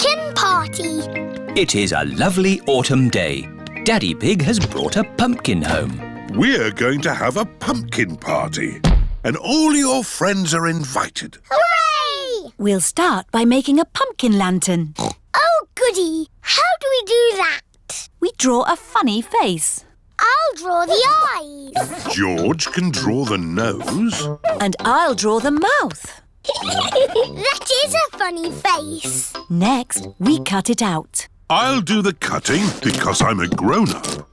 pumpkin party. It is a lovely autumn day. Daddy Pig has brought a pumpkin home. We're going to have a pumpkin party. And all your friends are invited. Hooray! We'll start by making a pumpkin lantern. Oh, goody. How do we do that? We draw a funny face. I'll draw the eyes. George can draw the nose. And I'll draw the mouth. That is a funny face. Next, we cut it out. I'll do the cutting because I'm a grown-up.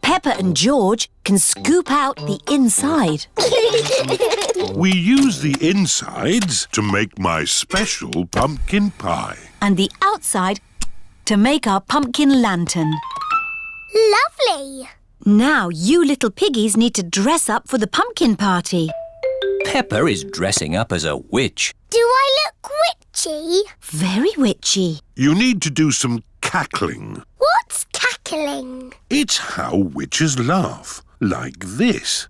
Peppa and George can scoop out the inside. We use the insides to make my special pumpkin pie. And the outside to make our pumpkin lantern. Lovely. Now you little piggies need to dress up for the pumpkin party. Peppa is dressing up as a witch. Do I look witchy? Very witchy. You need to do some cackling. What's cackling? It's how witches laugh, like this.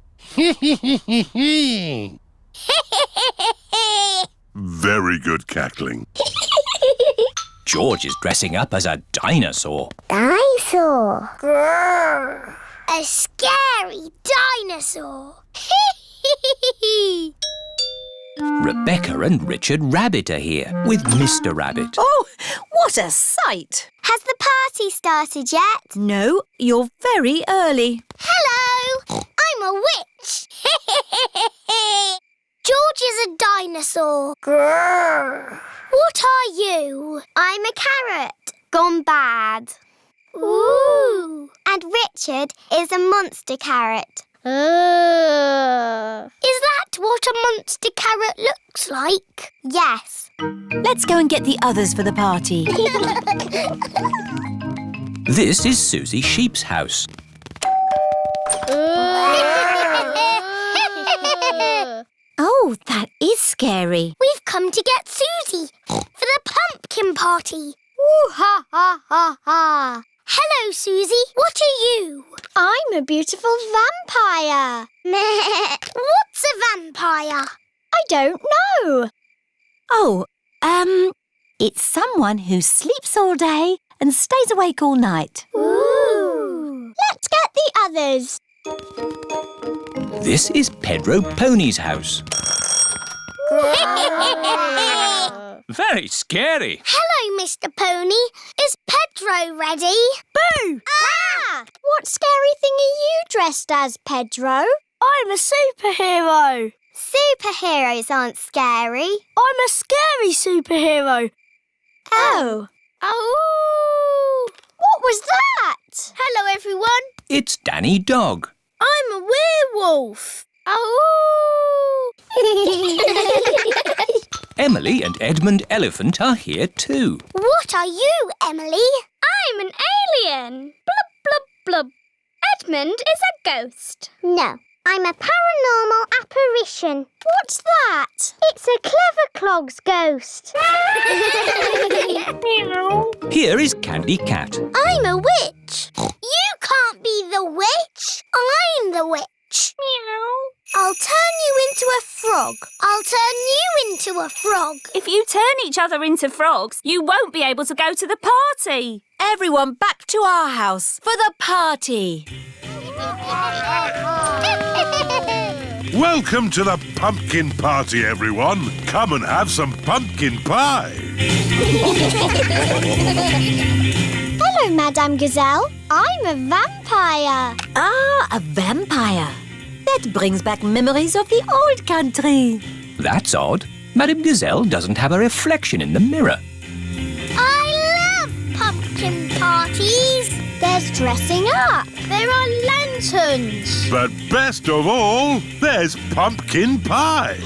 Very good cackling. George is dressing up as a dinosaur. Dinosaur. Grrr. A scary dinosaur. Rebecca and Richard Rabbit are here with Mr. Rabbit. Oh, what a sight! Has the party started yet? No, you're very early. Hello, I'm a witch. George is a dinosaur. Grrr. What are you? I'm a carrot, gone bad. Ooh. And Richard is a monster carrot. Is that what a monster carrot looks like? Yes. Let's go and get the others for the party. This is Susie Sheep's house. Oh, that is scary. We've come to get Susie for the pumpkin party. Ooh, ha, ha, ha, ha. Hello, Susie. What are you? I'm a beautiful vampire. What's a vampire? I don't know. Oh, it's someone who sleeps all day and stays awake all night. Ooh. Let's get the others. This is Pedro Pony's house. Very scary. Hello, Mr. Pony. Is Pedro ready? Boo! Ah! What scary thing are you dressed as, Pedro? I'm a superhero. Superheroes aren't scary. I'm a scary superhero. Oh. Oh! What was that? Hello, everyone. It's Danny Dog. I'm a werewolf. Oh! Emily and Edmund Elephant are here too. What are you, Emily? I'm an alien. Blub, blub, blub. Edmund is a ghost. No, I'm a paranormal apparition. What's that? It's a Clever Clogs ghost. Here is Candy Cat. I'm a witch. You can't be the witch. I'm the witch. Meow. I'll turn you into a frog. I'll turn you into a frog. If you turn each other into frogs, you won't be able to go to the party. Everyone back to our house for the party. Welcome to the pumpkin party, everyone. Come and have some pumpkin pie. Hello, Madame Gazelle. I'm a vampire. Ah, a vampire. That brings back memories of the old country. That's odd. Madame Gazelle doesn't have a reflection in the mirror. I love pumpkin parties. There's dressing up. There are lanterns. But best of all, there's pumpkin pie.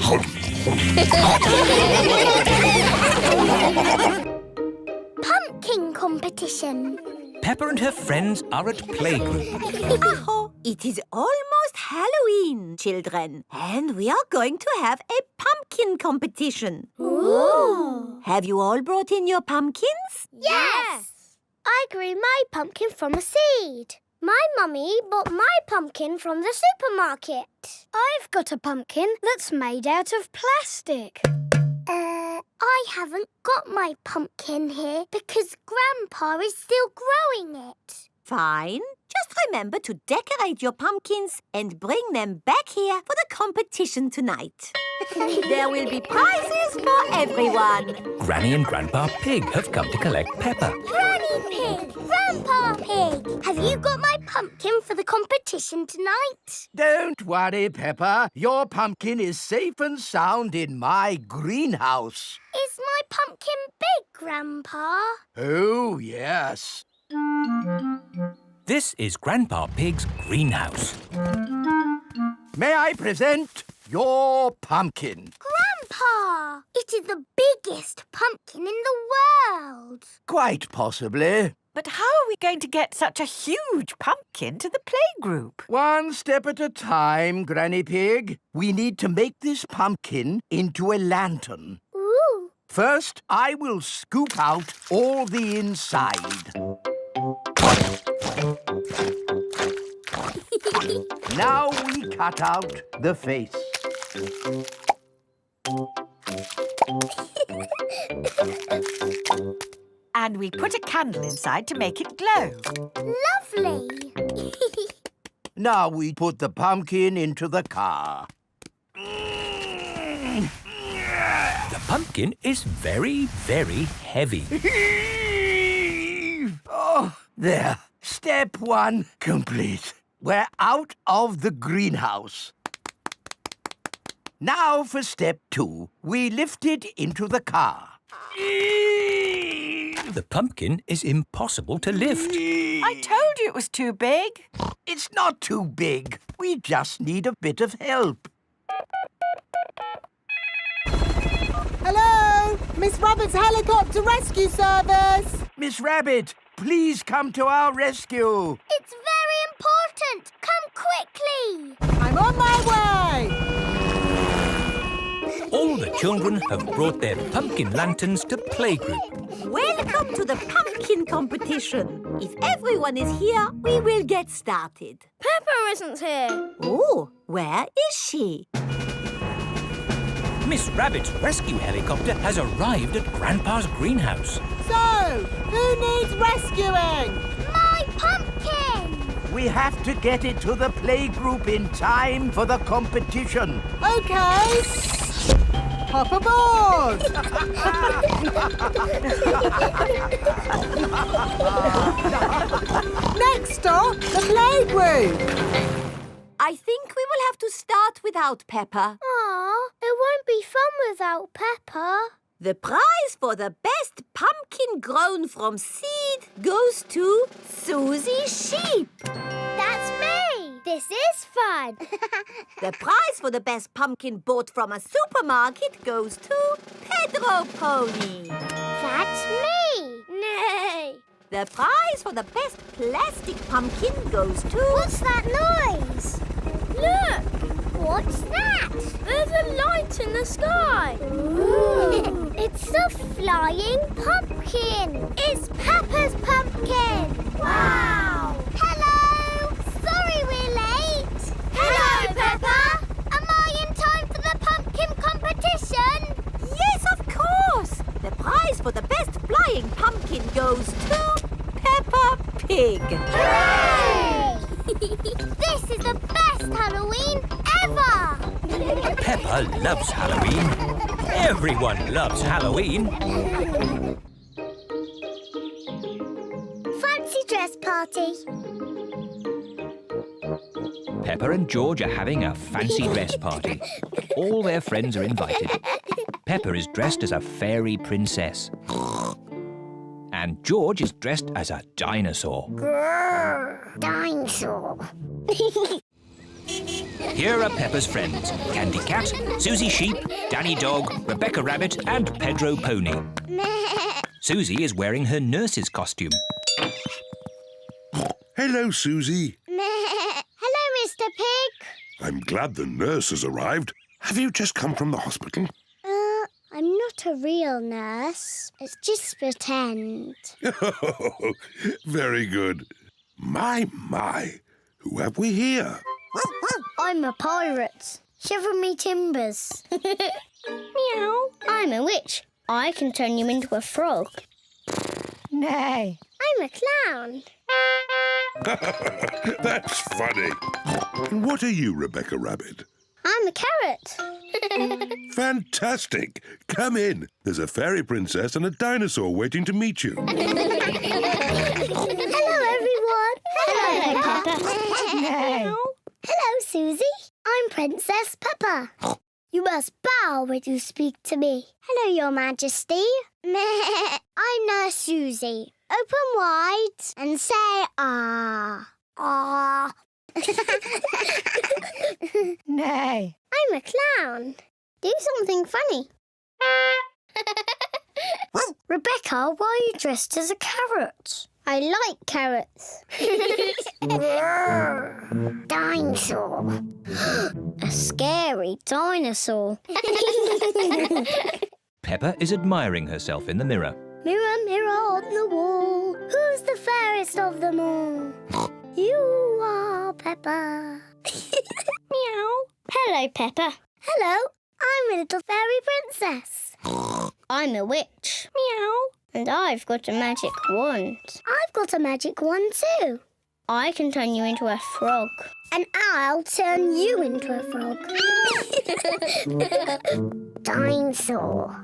Pumpkin competition. Peppa and her friends are at playgroup. Oh, it is almost Halloween, children. And we are going to have a pumpkin competition. Ooh. Have you all brought in your pumpkins? Yes. I grew my pumpkin from a seed. My mummy bought my pumpkin from the supermarket. I've got a pumpkin that's made out of plastic. I haven't got my pumpkin here because Grandpa is still growing it. Fine. Just remember to decorate your pumpkins and bring them back here for the competition tonight. There will be prizes for everyone. Granny and Grandpa Pig have come to collect Peppa. Granny Pig! Grandpa Pig! Have you got my pumpkin for the competition tonight? Don't worry, Peppa. Your pumpkin is safe and sound in my greenhouse. Is my pumpkin big, Grandpa? Oh, yes. This is Grandpa Pig's greenhouse. May I present your pumpkin? Grandpa! It is the biggest pumpkin in the world. Quite possibly. But how are we going to get such a huge pumpkin to the playgroup? One step at a time, Granny Pig. We need to make this pumpkin into a lantern. Ooh. First, I will scoop out all the inside. Now we cut out the face. And we put a candle inside to make it glow. Lovely. Now we put the pumpkin into the car. The pumpkin is very, very heavy. Oh, there. Step one complete. We're out of the greenhouse. Now for step two. We lift it into the car. The pumpkin is impossible to lift. I told you it was too big. It's not too big. We just need a bit of help. Hello? Miss Rabbit's helicopter rescue service. Miss Rabbit, please come to our rescue. It's very important. Come quickly. I'm on my way. All the children have brought their pumpkin lanterns to playgroup. Welcome to the pumpkin competition. If everyone is here, we will get started. Peppa isn't here. Oh, where is she? Miss Rabbit's rescue helicopter has arrived at Grandpa's greenhouse. So, who needs rescuing? My pumpkin. We have to get it to the playgroup in time for the competition. Okay. Hop aboard. Next stop, the playgroup. I think we will have to start without Peppa. Aw, it won't be fun without Peppa. The prize for the best pumpkin grown from seed goes to Susie Sheep. That's me. This is fun. The prize for the best pumpkin bought from a supermarket goes to Pedro Pony. That's me. Nay. The prize for the best plastic pumpkin goes to... What's that noise? Look! What's that? There's a light in the sky. Ooh. It's a flying pumpkin. It's Peppa's pumpkin. Wow! Hello! Sorry we're late. Hello, Peppa. Am I in time for the pumpkin competition? Yes, of course! The prize for the best flying pumpkin goes to Peppa Pig. Hooray! This is the best Halloween ever! Peppa loves Halloween. Everyone loves Halloween. Fancy dress party. Peppa and George are having a fancy dress party. All their friends are invited. Peppa is dressed as a fairy princess. And George is dressed as a dinosaur. Grrr, dinosaur. Here are Peppa's friends: Candy Cat, Susie Sheep, Danny Dog, Rebecca Rabbit and Pedro Pony. Susie is wearing her nurse's costume. Hello, Susie. Hello, Mr. Pig. I'm glad the nurse has arrived. Have you just come from the hospital? I'm not a real nurse. It's just pretend. Very good. My. Who have we here? I'm a pirate. Shiver me timbers. Meow. I'm a witch. I can turn you into a frog. Nay. I'm a clown. That's funny. What are you, Rebecca Rabbit? I'm a carrot. Fantastic! Come in. There's a fairy princess and a dinosaur waiting to meet you. Hello, everyone. Hello, Peppa. Nay. Hello, Susie. I'm Princess Peppa. You must bow when you speak to me. Hello, Your Majesty. I'm Nurse Susie. Open wide and say ah. Ah. Nay. I'm a clown. Do something funny. Rebecca, why are you dressed as a carrot? I like carrots. Dinosaur. A scary dinosaur. Peppa is admiring herself in the mirror. Mirror, mirror on the wall, who's the fairest of them all? You are Peppa. Meow. Hello, Peppa. Hello, I'm a little fairy princess. I'm a witch. Meow. And I've got a magic wand. I've got a magic wand too. I can turn you into a frog. And I'll turn you into a frog. Dinosaur.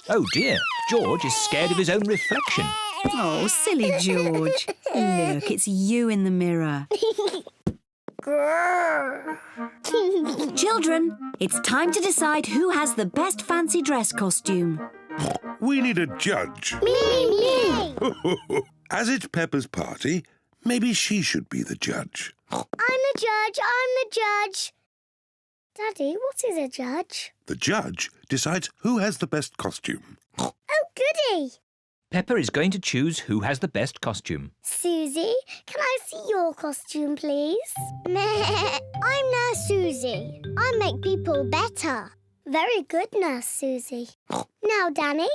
Oh dear, George is scared of his own reflection. Oh, silly George. Look, it's you in the mirror. Children, it's time to decide who has the best fancy dress costume. We need a judge. Me. As it's Peppa's party, maybe she should be the judge. I'm the judge. Daddy, what is a judge? The judge decides who has the best costume. Oh, goody. Peppa is going to choose who has the best costume. Susie, can I see your costume, please? I'm Nurse Susie. I make people better. Very good, Nurse Susie. Now, Danny.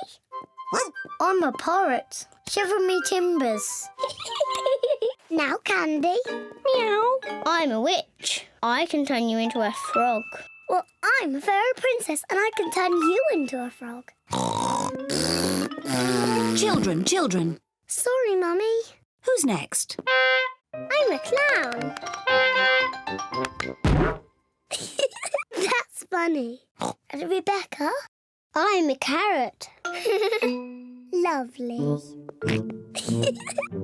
I'm a pirate. Shiver me timbers. Now, Candy. Meow. I'm a witch. I can turn you into a frog. Well, I'm a fairy princess and I can turn you into a frog. Children. Sorry, Mummy. Who's next? I'm a clown. That's funny. And Rebecca? I'm a carrot. Lovely.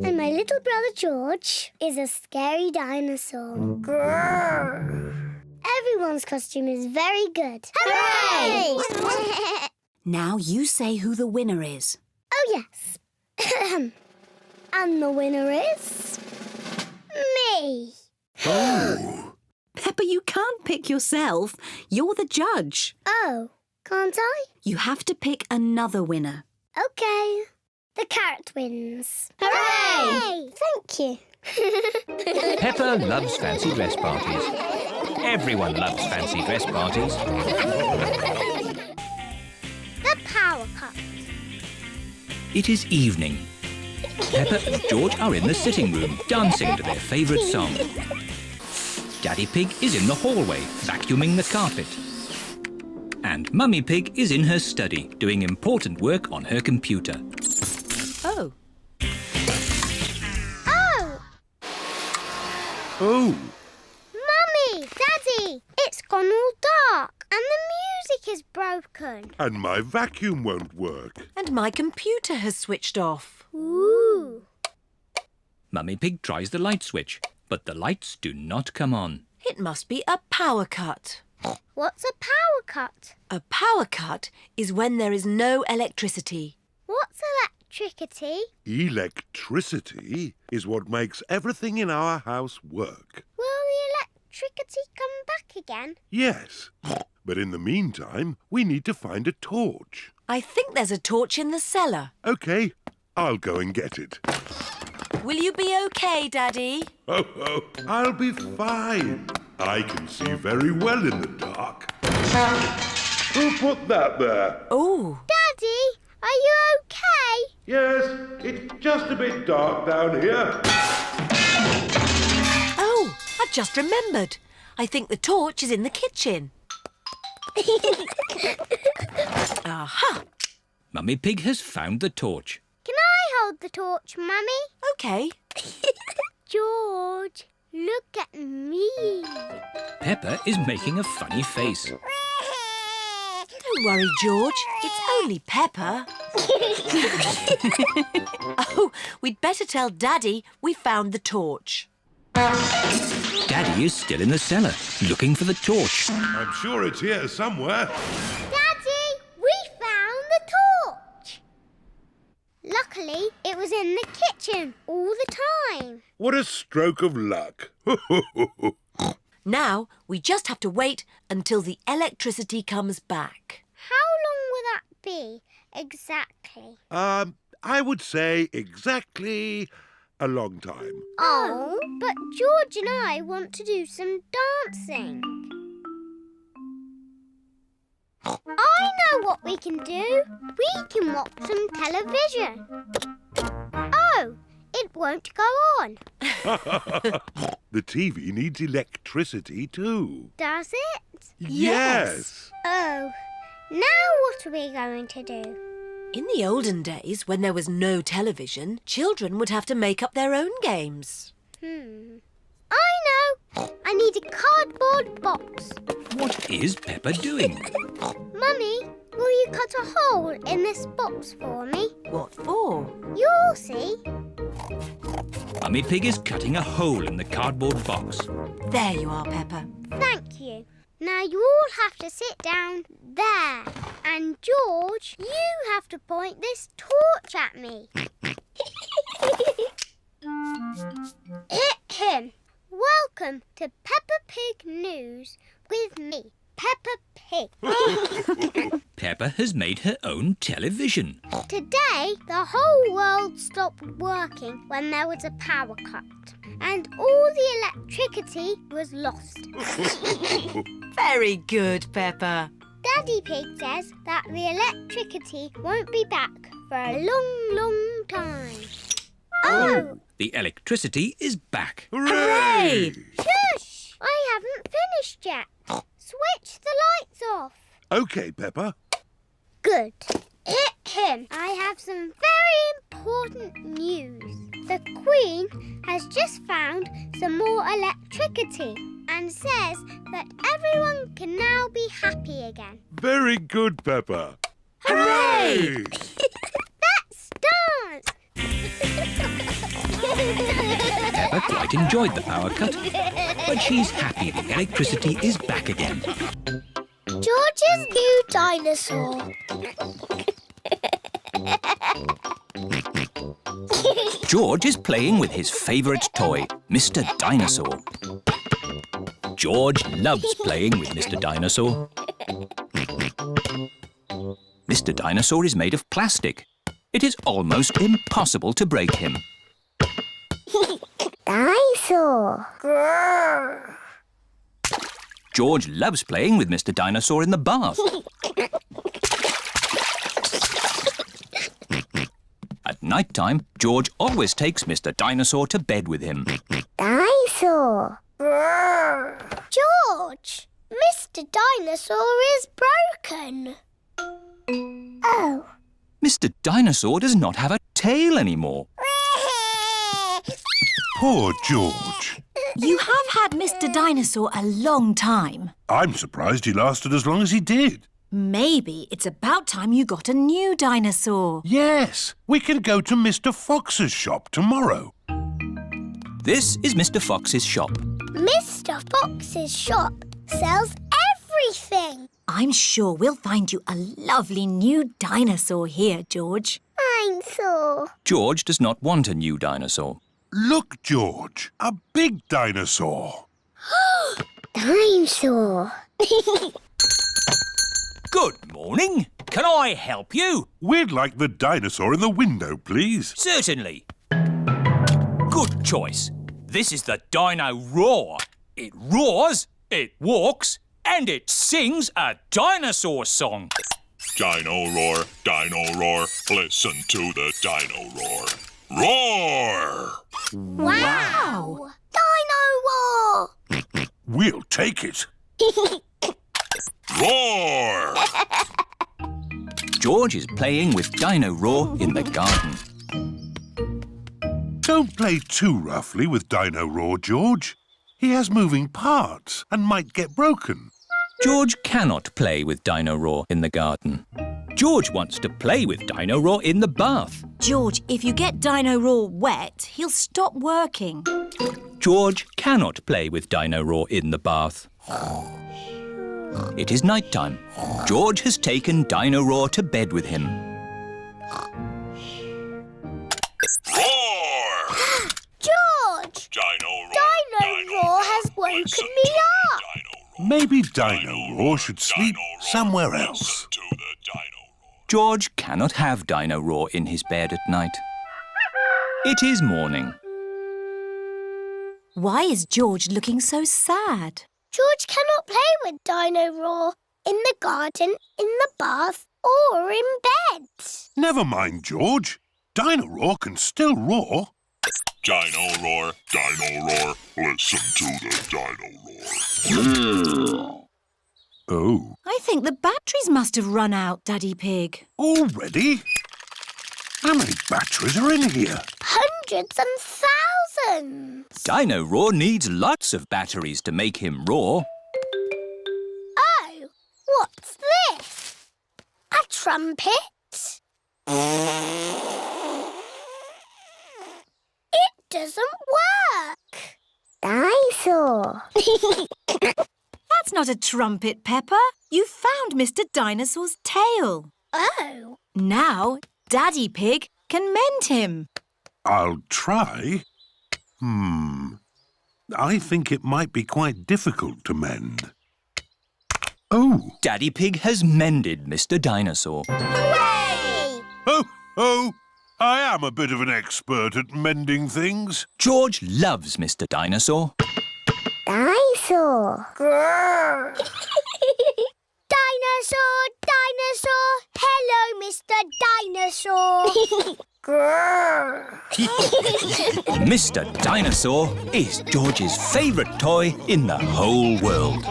And my little brother George is a scary dinosaur. Everyone's costume is very good. Hooray! Now you say who the winner is. Oh, yes. And the winner is... me. Oh! Peppa, you can't pick yourself. You're the judge. Oh, can't I? You have to pick another winner. OK. The carrot wins. Hooray! Thank you. Peppa loves fancy dress parties. Everyone loves fancy dress parties. The power cup. It is evening. Peppa and George are in the sitting room, dancing to their favourite song. Daddy Pig is in the hallway, vacuuming the carpet. And Mummy Pig is in her study, doing important work on her computer. Oh. Oh! Oh! Mummy! Daddy! It's gone all dark and the music is broken. And my vacuum won't work. And my computer has switched off. Ooh! Mummy Pig tries the light switch, but the lights do not come on. It must be a power cut. What's a power cut? A power cut is when there is no electricity. What's electricity? Electricity is what makes everything in our house work. Will the electricity come back again? Yes. But in the meantime, we need to find a torch. I think there's a torch in the cellar. OK, I'll go and get it. Will you be okay, Daddy? Oh, I'll be fine. I can see very well in the dark. Who put that there? Oh. Daddy, are you okay? Yes, it's just a bit dark down here. Oh, just remembered. I think the torch is in the kitchen. Aha! Mummy Pig has found the torch. Can I hold the torch, Mummy? OK. George, look at me. Peppa is making a funny face. Don't worry, George. It's only Peppa. Oh, we'd better tell Daddy we found the torch. Daddy is still in the cellar, looking for the torch. I'm sure it's here somewhere. Daddy, we found the torch. Luckily, it was in the kitchen all the time. What a stroke of luck. Now, we just have to wait until the electricity comes back. How long will that be, exactly? I would say exactly a long time. Oh, but George and I want to do some dancing. I know what we can do. We can watch some television. Oh, it won't go on. The TV needs electricity too. Does it? Yes. Oh, now what are we going to do? In the olden days, when there was no television, children would have to make up their own games. I know. I need a cardboard box. What is Peppa doing? Mummy, will you cut a hole in this box for me? What for? You'll see. Mummy Pig is cutting a hole in the cardboard box. There you are, Peppa. Thank you. Now you all have to sit down there. And George, you have to point this torch at me. Welcome to Peppa Pig News with me, Peppa Pig. Peppa has made her own television. Today, the whole world stopped working when there was a power cut. And all the electricity was lost. Very good, Peppa. Daddy Pig says that the electricity won't be back for a long, long time. Oh! The electricity is back. Hooray! Shush! I haven't finished yet. Switch the lights off. OK, Peppa. Good. I have some very important news. The Queen has just found some more electricity and says that everyone can now be happy again. Very good, Peppa. Hooray! Let's dance! Peppa quite enjoyed the power cut, but she's happy the electricity is back again. George's new dinosaur. George is playing with his favourite toy, Mr. Dinosaur. George loves playing with Mr. Dinosaur. Mr. Dinosaur is made of plastic. It is almost impossible to break him. Dinosaur. Grrr. George loves playing with Mr. Dinosaur in the bath. At night time, George always takes Mr. Dinosaur to bed with him. Dinosaur. Grrr. George, Mr. Dinosaur is broken. Oh. Mr. Dinosaur does not have a tail anymore. Poor George. You have had Mr. Dinosaur a long time. I'm surprised he lasted as long as he did. Maybe it's about time you got a new dinosaur. Yes, we can go to Mr. Fox's shop tomorrow. This is Mr. Fox's shop. Mr. Fox's shop sells everything. I'm sure we'll find you a lovely new dinosaur here, George. Dinosaur. George does not want a new dinosaur. Look, George, a big dinosaur. Dinosaur. Good morning. Can I help you? We'd like the dinosaur in the window, please. Certainly. Good choice. This is the Dino Roar. It roars, it walks, and it sings a dinosaur song. Dino Roar, listen to the Dino Roar. Roar! Wow! Dino Roar! We'll take it. Roar! George is playing with Dino Roar in the garden. Don't play too roughly with Dino Roar, George. He has moving parts and might get broken. George cannot play with Dino Roar in the garden. George wants to play with Dino Roar in the bath. George, if you get Dino Roar wet, he'll stop working. George cannot play with Dino Roar in the bath. It is night time. George has taken Dino Roar to bed with him. Roar! George! Dino Roar! Dino Roar has woken me up. Maybe Dino Roar should sleep somewhere else. To the Dino Roar. George cannot have Dino Roar in his bed at night. It is morning. Why is George looking so sad? George cannot play with Dino Roar in the garden, in the bath, or in bed. Never mind, George. Dino Roar can still roar. Dino Roar! Dino Roar! Listen to the Dino Roar. Oh, I think the batteries must have run out, Daddy Pig. already? How many batteries are in here? Hundreds and thousands. Dino Roar needs lots of batteries to make him roar. Oh, what's this? A trumpet? It doesn't work. Dinosaur. That's not a trumpet, Peppa. You found Mr. Dinosaur's tail. Oh. Now, Daddy Pig can mend him. I'll try. I think it might be quite difficult to mend. Oh! Daddy Pig has mended Mr. Dinosaur. Hooray! Ho, ho! I am a bit of an expert at mending things. George loves Mr. Dinosaur. Dinosaur. Grrr. Dinosaur, dinosaur. Hello, Mr. Dinosaur. Grrr. Mr. Dinosaur is George's favourite toy in the whole world.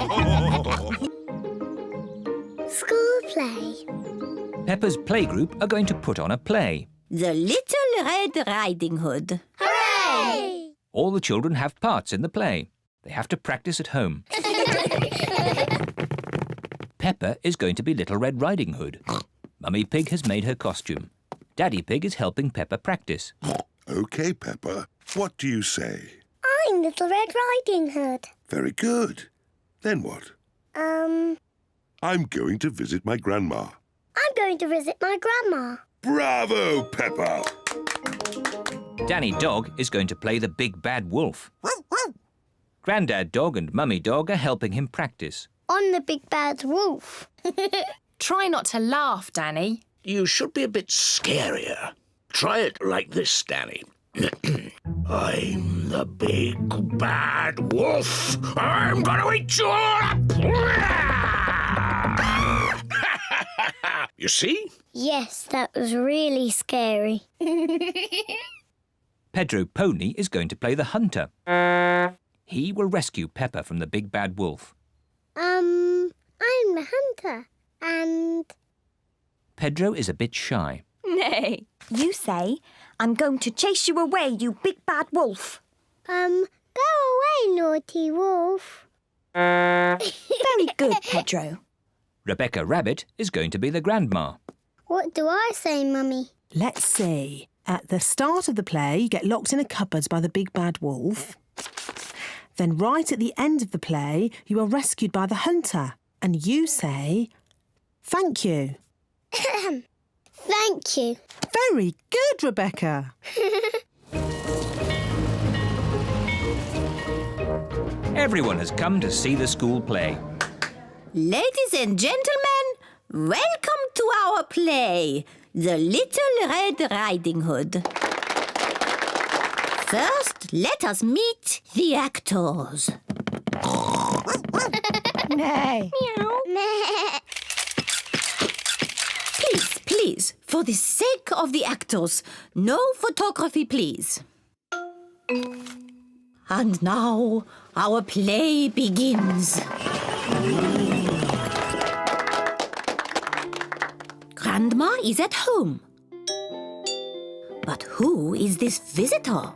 School play. Peppa's playgroup are going to put on a play. The Little Red Riding Hood. Hooray! All the children have parts in the play. They have to practice at home. Peppa is going to be Little Red Riding Hood. Mummy Pig has made her costume. Daddy Pig is helping Peppa practice. OK, Peppa. What do you say? I'm Little Red Riding Hood. Very good. Then what? I'm going to visit my grandma. I'm going to visit my grandma. Bravo, Peppa! Danny Dog is going to play the Big Bad Wolf. Grandad Dog and Mummy Dog are helping him practice. On the Big Bad Wolf. Try not to laugh, Danny. You should be a bit scarier. Try it like this, Danny. I'm the big bad wolf. I'm gonna eat you all up. You see? Yes, that was really scary. Pedro Pony is going to play the hunter. He will rescue Peppa from the Big Bad Wolf. I'm the hunter. And... Pedro is a bit shy. Nay. You say, I'm going to chase you away, you big bad wolf. Go away, naughty wolf. Very good, Pedro. Rebecca Rabbit is going to be the grandma. What do I say, Mummy? Let's see. At the start of the play, you get locked in a cupboard by the big bad wolf. Then right at the end of the play, you are rescued by the hunter. And you say, thank you. Thank you. Very good, Rebecca. Everyone has come to see the school play. Ladies and gentlemen, welcome to our play, The Little Red Riding Hood. First, let us meet the actors. Nay. Meow. Please, for the sake of the actors, no photography, please. And now our play begins. Grandma is at home. But who is this visitor?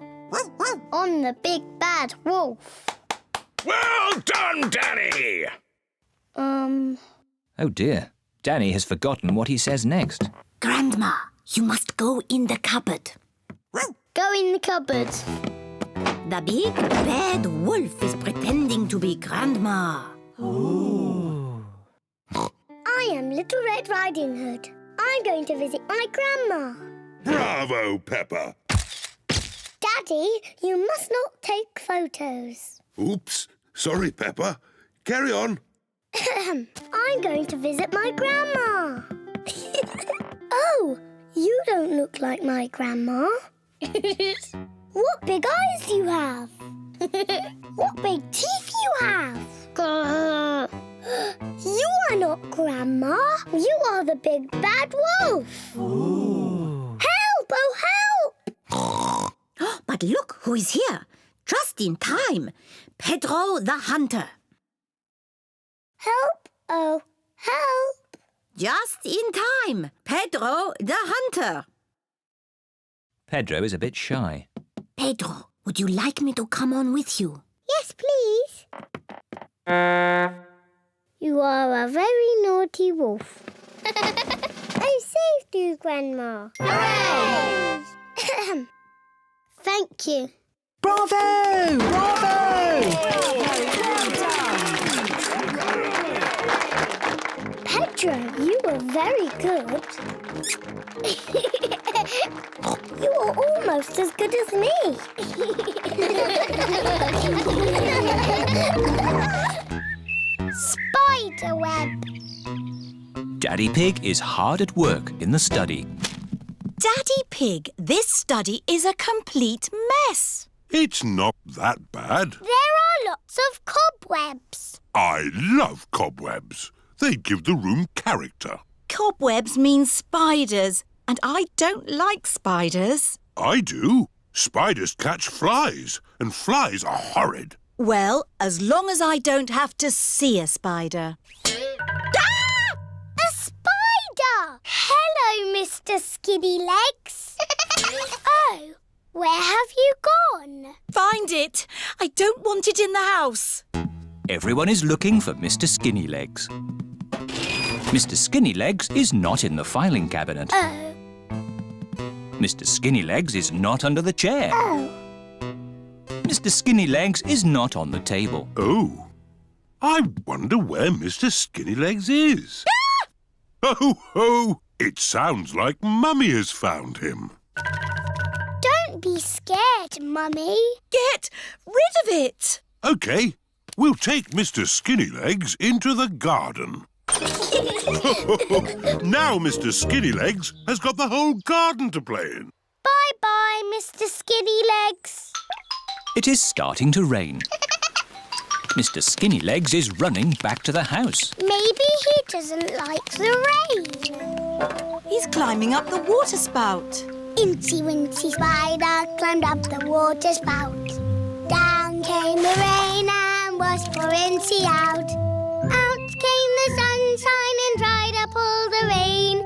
On the big bad wolf. Well done, Danny! Oh dear, Danny has forgotten what he says next. Grandma, you must go in the cupboard. Go in the cupboard. The big bad wolf is pretending to be Grandma. I am Little Red Riding Hood. I'm going to visit my grandma. Bravo, Peppa. Daddy, you must not take photos. Oops. Sorry, Peppa. Carry on. I'm going to visit my grandma. Oh, you don't look like my grandma. What big eyes you have. What big teeth you have. You are not Grandma. You are the big bad wolf. Ooh. Help! Oh, help! But look who is here. Just in time. Pedro the Hunter. Help! Oh, help! Just in time. Pedro the Hunter. Pedro is a bit shy. Pedro, would you like me to come on with you? Yes, please. You are a very naughty wolf. I saved you, Grandma. Hooray! Thank you. Bravo! Bravo! Pedro, you were very good. You are almost as good as me. Spiderweb. Daddy Pig is hard at work in the study. Daddy Pig, this study is a complete mess. It's not that bad. There are lots of cobwebs. I love cobwebs. They give the room character. Cobwebs mean spiders, and I don't like spiders. I do. Spiders catch flies, and flies are horrid. Well, as long as I don't have to see a spider. A spider! Hello, Mr. Skinny Legs. Oh, where have you gone? Find it. I don't want it in the house. Everyone is looking for Mr. Skinny Legs. Mr. Skinny Legs is not in the filing cabinet. Oh. Mr. Skinny Legs is not under the chair. Oh. Mr. Skinny Legs is not on the table. Oh, I wonder where Mr. Skinny Legs is. Oh, ho! It sounds like Mummy has found him. Don't be scared, Mummy. Get rid of it. OK, we'll take Mr. Skinny Legs into the garden. Now Mr. Skinny Legs has got the whole garden to play in. Bye-bye, Mr. Skinny Legs. It is starting to rain. Mr. Skinny Legs is running back to the house. Maybe he doesn't like the rain. He's climbing up the water spout. Incy Wincy Spider climbed up the water spout. Down came the rain and washed poor Incy out. Out came the sunshine and dried up all the rain.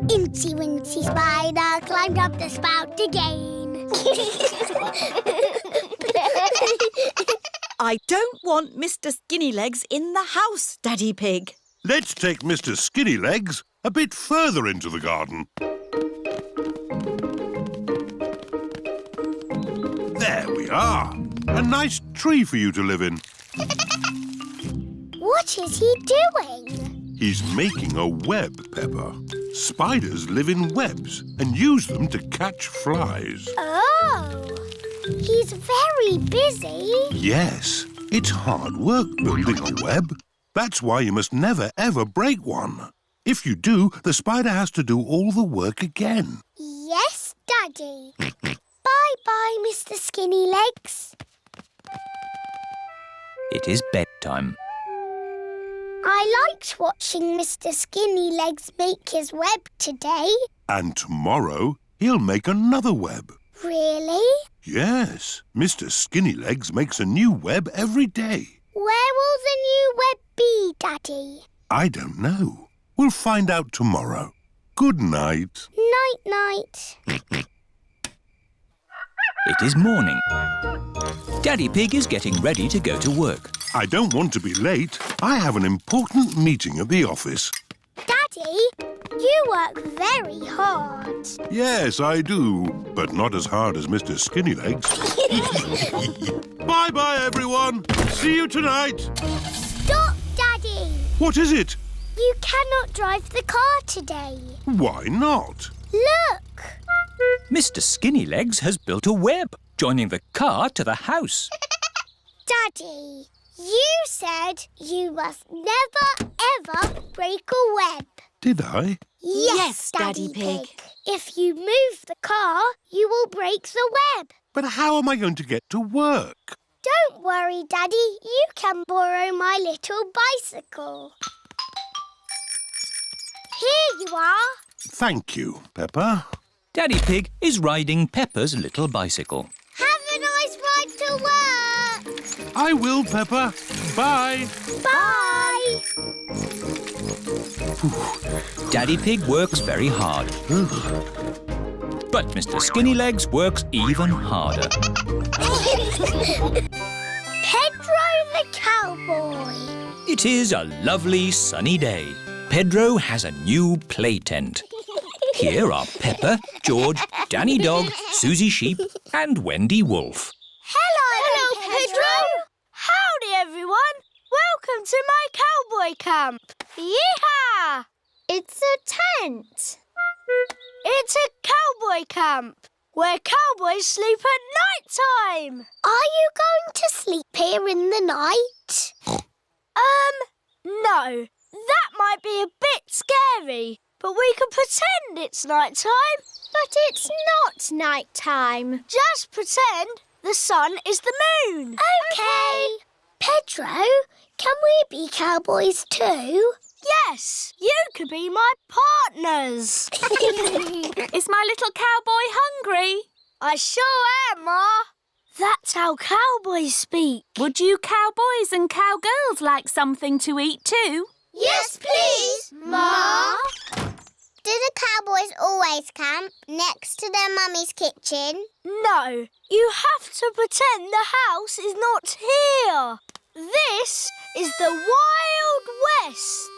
Incy Wincy Spider climbed up the spout again. I don't want Mr. Skinny Legs in the house, Daddy Pig. Let's take Mr. Skinny Legs a bit further into the garden. There we are. A nice tree for you to live in. What is he doing? He's making a web, Peppa. Spiders live in webs and use them to catch flies. Oh, he's very busy. Yes, it's hard work building a web. That's why you must never, ever break one. If you do, the spider has to do all the work again. Yes, Daddy. Bye-bye, Mr. Skinny Legs. It is bedtime. I liked watching Mr. Skinny Legs make his web today. And tomorrow, he'll make another web. Really? Yes, Mr. Skinnylegs makes a new web every day. Where will the new web be, Daddy? I don't know. We'll find out tomorrow. Good night. Night-night. It is morning. Daddy Pig is getting ready to go to work. I don't want to be late. I have an important meeting at the office. Daddy, you work very hard. Yes, I do, but not as hard as Mr. Skinnylegs. Bye-bye, everyone. See you tonight. Stop, Daddy. What is it? You cannot drive the car today. Why not? Look. Mr. Skinnylegs has built a web, joining the car to the house. Daddy, you said you must never, ever break a web. Did I? Yes, Daddy Pig. If you move the car, you will break the web. But how am I going to get to work? Don't worry, Daddy. You can borrow my little bicycle. Here you are. Thank you, Peppa. Daddy Pig is riding Peppa's little bicycle. Have a nice ride to work. I will, Peppa. Bye. Bye. Daddy Pig works very hard. But Mr. Skinnylegs works even harder. Pedro the Cowboy. It is a lovely sunny day. Pedro has a new play tent. Here are Peppa, George, Danny Dog, Susie Sheep and Wendy Wolf. Hello, Pedro. Howdy, everyone. Welcome to my cowboy camp. Yeehaw! It's a tent. It's a cowboy camp where cowboys sleep at night time. Are you going to sleep here in the night? No. That might be a bit scary, but we can pretend it's night time. But it's not night time. Just pretend the sun is the moon. Okay. Pedro, can we be cowboys too? Yes, you could be my partners. Is my little cowboy hungry? I sure am, Ma. That's how cowboys speak. Would you cowboys and cowgirls like something to eat too? Yes, please, Ma. Do the cowboys always camp next to their mummy's kitchen? No, you have to pretend the house is not here. This is the Wild West.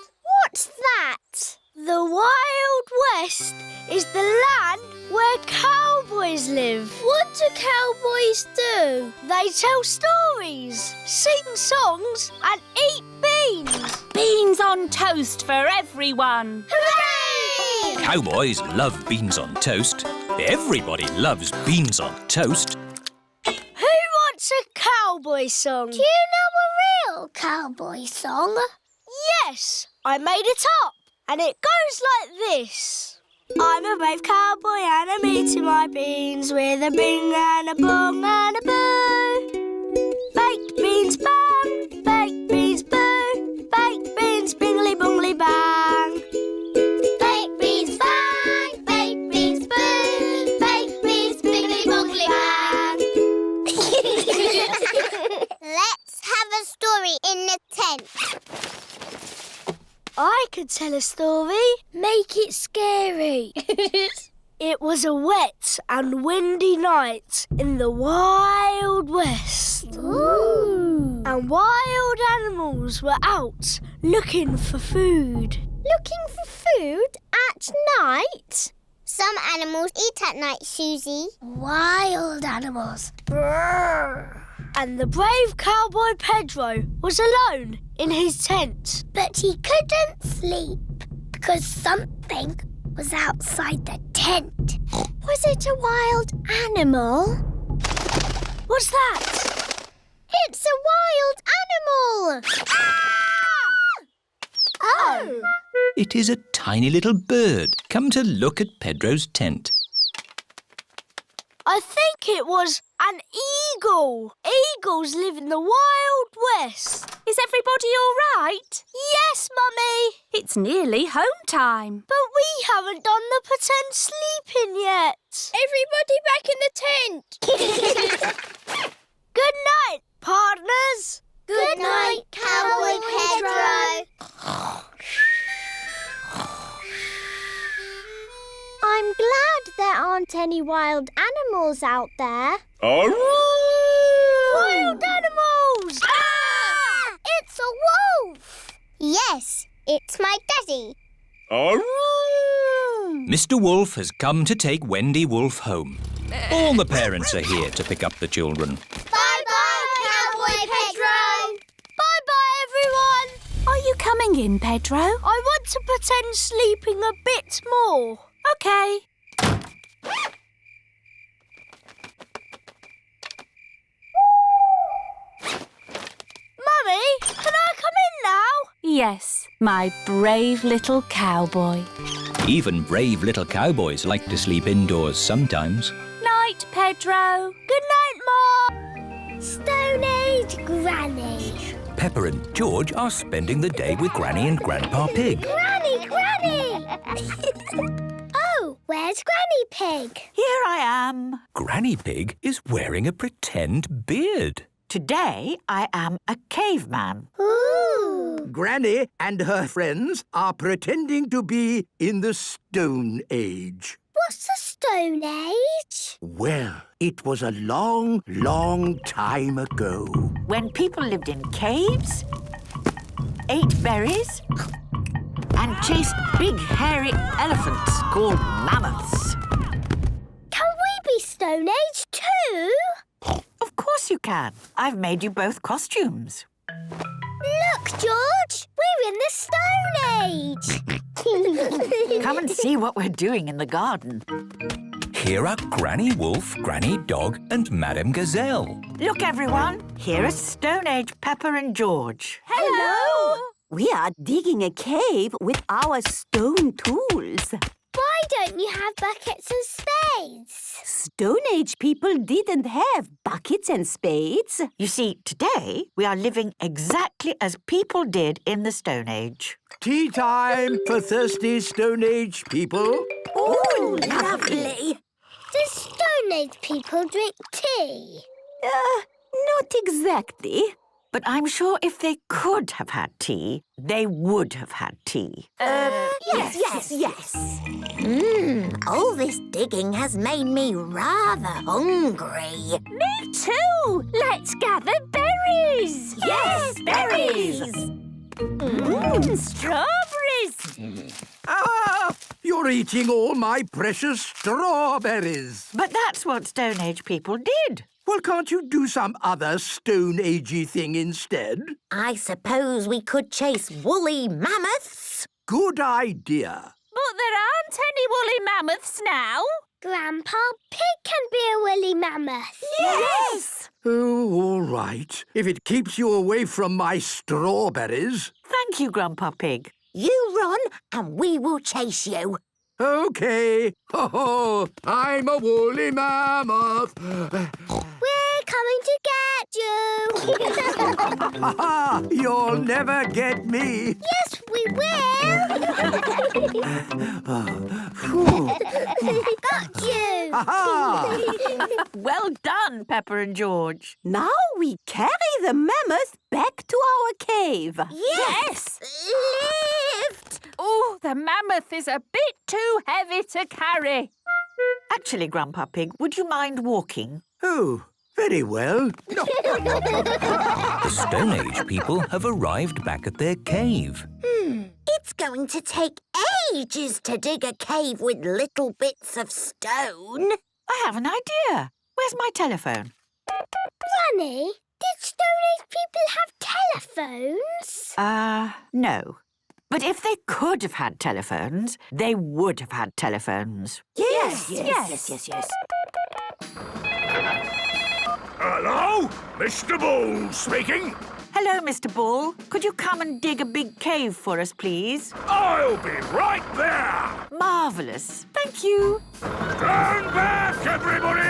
What's that? The Wild West is the land where cowboys live. What do cowboys do? They tell stories, sing songs and eat beans. Beans on toast for everyone. Hooray! Cowboys love beans on toast. Everybody loves beans on toast. Who wants a cowboy song? Do you know a real cowboy song? Yes, I made it up. And it goes like this. I'm a brave cowboy and I'm eating my beans with a bing and a bong and a boo. Baked beans bang, baked beans boo, baked beans bingly bongly bang. Baked beans bang, baked beans boo, baked beans bingly bongly bang. Let's have a story in the tent. I could tell a story. Make it scary. It was a wet and windy night in the Wild West. Ooh. And wild animals were out looking for food. Looking for food at night? Some animals eat at night, Susie. Wild animals. Brrr. And the brave cowboy Pedro was alone in his tent. But he couldn't sleep because something was outside the tent. Was it a wild animal? What's that? It's a wild animal! Ah! Oh! It is a tiny little bird come to look at Pedro's tent. I think it was an eagle. Eagles live in the Wild West. Is everybody all right? Yes, Mummy. It's nearly home time. But we haven't done the pretend sleeping yet. Everybody back in the tent. Good night, partners. Good night, Cowboy Pedro. I'm glad there aren't any wild animals out there. Wild animals! Ah! It's a wolf! Yes, it's my daddy. Mr. Wolf has come to take Wendy Wolf home. All the parents are here to pick up the children. Bye-bye, Cowboy Pedro. Bye-bye, everyone. Are you coming in, Pedro? I want to pretend sleeping a bit more. OK. Mummy, can I come in now? Yes, my brave little cowboy. Even brave little cowboys like to sleep indoors sometimes. Night, Pedro. Good night, Mom. Stone Age Granny. Peppa and George are spending the day with Granny and Grandpa Pig. Granny! Oh, where's Granny Pig? Here I am. Granny Pig is wearing a pretend beard. Today I am a caveman. Ooh. Granny and her friends are pretending to be in the Stone Age. What's the Stone Age? Well, it was a long, long time ago. When people lived in caves, ate berries, and chased big hairy elephants called mammoths. Can we be Stone Age too? Of course you can. I've made you both costumes. Look, George, we're in the Stone Age. Come and see what we're doing in the garden. Here are Granny Wolf, Granny Dog and Madame Gazelle. Look, everyone. Here are Stone Age Peppa and George. Hello! We are digging a cave with our stone tools. Why don't you have buckets and spades? Stone Age people didn't have buckets and spades. You see, today we are living exactly as people did in the Stone Age. Tea time for thirsty Stone Age people. Oh, lovely. Do Stone Age people drink tea? Not exactly. But I'm sure if they could have had tea, they would have had tea. Yes. All this digging has made me rather hungry. Me too. Let's gather berries. Yes, berries. Strawberries. Ah! You're eating all my precious strawberries. But that's what Stone Age people did. Well, can't you do some other Stone Agey thing instead? I suppose we could chase woolly mammoths. Good idea. But there aren't any woolly mammoths now. Grandpa Pig can be a woolly mammoth. Yes! Oh, all right. If it keeps you away from my strawberries. Thank you, Grandpa Pig. You run and we will chase you. OK. Ho-ho! I'm a woolly mammoth. We're coming to get you. Ha-ha! You'll never get me. Yes, we will. Got you. Ha-ha! Well done, Peppa and George. Now we carry the mammoth back to our cave. Yes. Lift. Oh, the mammoth is a bit too heavy to carry. Actually, Grandpa Pig, would you mind walking? Oh, very well. The Stone Age people have arrived back at their cave. It's going to take ages to dig a cave with little bits of stone. I have an idea. Where's my telephone? Granny, did Stone Age people have telephones? No. But if they could have had telephones, they would have had telephones. Yes. Hello? Mr. Bull speaking. Hello, Mr. Bull. Could you come and dig a big cave for us, please? I'll be right there! Marvellous. Thank you. Stand back, everybody!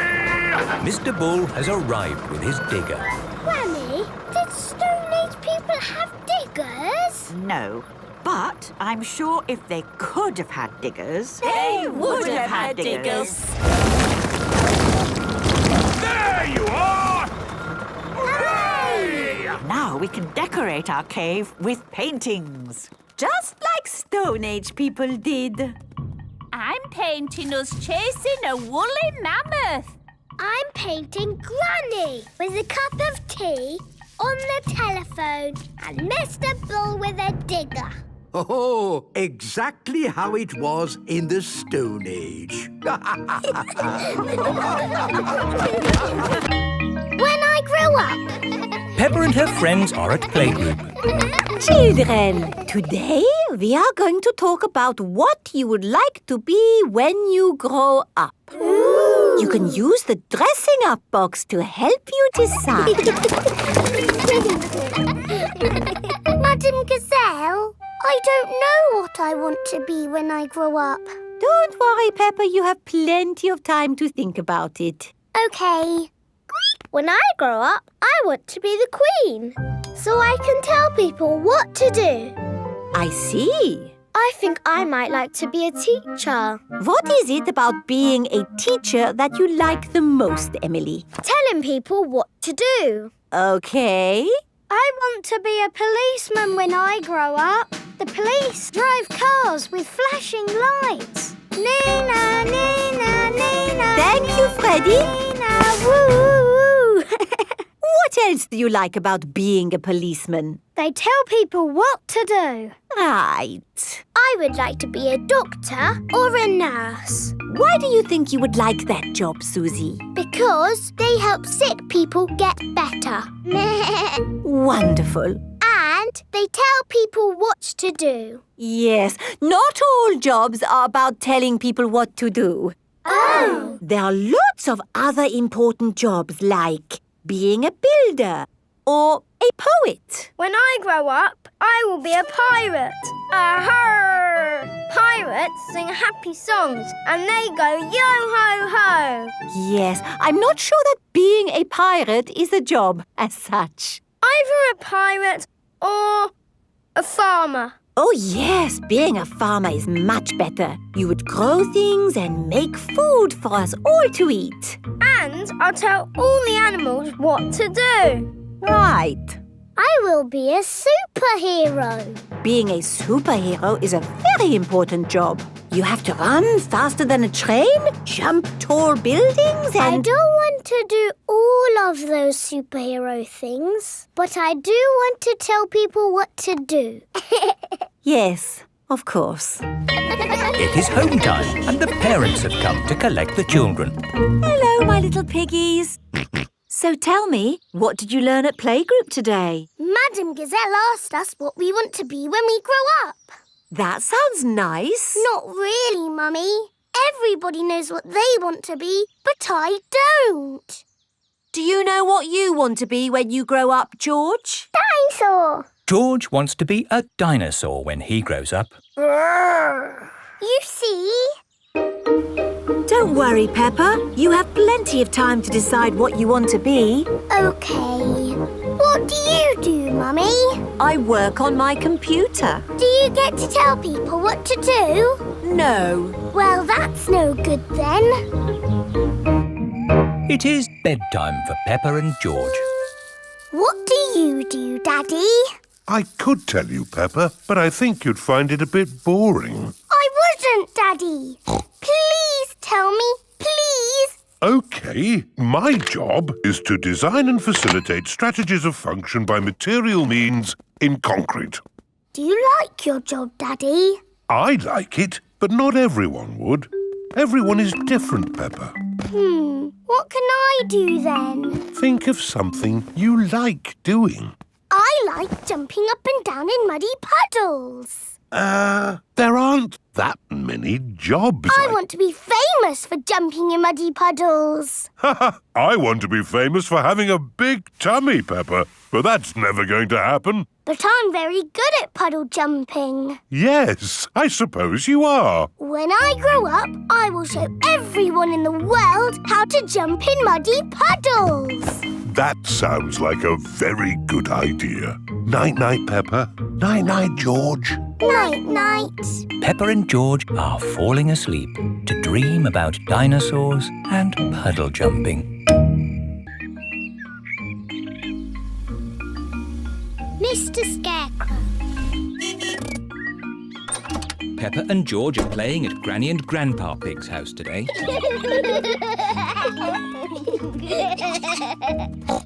Mr. Bull has arrived with his digger. Granny, did Stone Age people have diggers? No. But I'm sure if they could have had diggers, They would have had diggers. There you are! Hooray! now we can decorate our cave with paintings. Just like Stone Age people did. I'm painting us chasing a woolly mammoth. I'm painting Granny with a cup of tea on the telephone and Mr. Bull with a digger. Oh, exactly how it was in the Stone Age. When I grow up. Peppa and her friends are at playgroup. Children, today we are going to talk about what you would like to be when you grow up. Ooh. You can use the dressing up box to help you decide. Madam Gazelle, I don't know what I want to be when I grow up. Don't worry, Peppa, you have plenty of time to think about it. OK. When I grow up, I want to be the Queen, so I can tell people what to do. I see. I think I might like to be a teacher. What is it about being a teacher that you like the most, Emily? Telling people what to do. OK. I want to be a policeman when I grow up. The police drive cars with flashing lights. Nina, Nina, Nina. Thank you, Freddie. Nina, woo. What else do you like about being a policeman? They tell people what to do. Right. I would like to be a doctor or a nurse. Why do you think you would like that job, Susie? Because they help sick people get better. Wonderful. And they tell people what to do. Yes, not all jobs are about telling people what to do. Oh! There are lots of other important jobs like being a builder or a poet. When I grow up, I will be a pirate. Arr! Pirates sing happy songs and they go yo-ho-ho. Yes, I'm not sure that being a pirate is a job as such. Either a pirate or a farmer. Oh yes, being a farmer is much better. You would grow things and make food for us all to eat. And I'll tell all the animals what to do. Right. I will be a superhero. Being a superhero is a very important job. You have to run faster than a train, jump tall buildings and... I don't want to do all of those superhero things, but I do want to tell people what to do. Yes, of course. It is home time and the parents have come to collect the children. Hello, my little piggies. So tell me, what did you learn at playgroup today? Madam Gazelle asked us what we want to be when we grow up. That sounds nice. Not really, Mummy. Everybody knows what they want to be, but I don't. Do you know what you want to be when you grow up, George? Dinosaur. George wants to be a dinosaur when he grows up. You see? Don't worry, Peppa. You have plenty of time to decide what you want to be. OK. What do you do, Mummy? I work on my computer. Do you get to tell people what to do? No. Well, that's no good then. It is bedtime for Peppa and George. What do you do, Daddy? I could tell you, Peppa, but I think you'd find it a bit boring. I wouldn't, Daddy. Please tell me, please. OK, my job is to design and facilitate strategies of function by material means in concrete. Do you like your job, Daddy? I like it, but not everyone would. Everyone is different, Peppa. What can I do then? Think of something you like doing. I like jumping up and down in muddy puddles. There aren't that many jobs. I want to be famous for jumping in muddy puddles. I want to be famous for having a big tummy, Peppa. but that's never going to happen. But I'm very good at puddle jumping. Yes, I suppose you are. When I grow up, I will show everyone in the world how to jump in muddy puddles. That sounds like a very good idea. Night-night, Peppa. Night-night, George. Night-night. Peppa and George are falling asleep to dream about dinosaurs and puddle jumping. Mr. Scarecrow. Peppa and George are playing at Granny and Grandpa Pig's house today.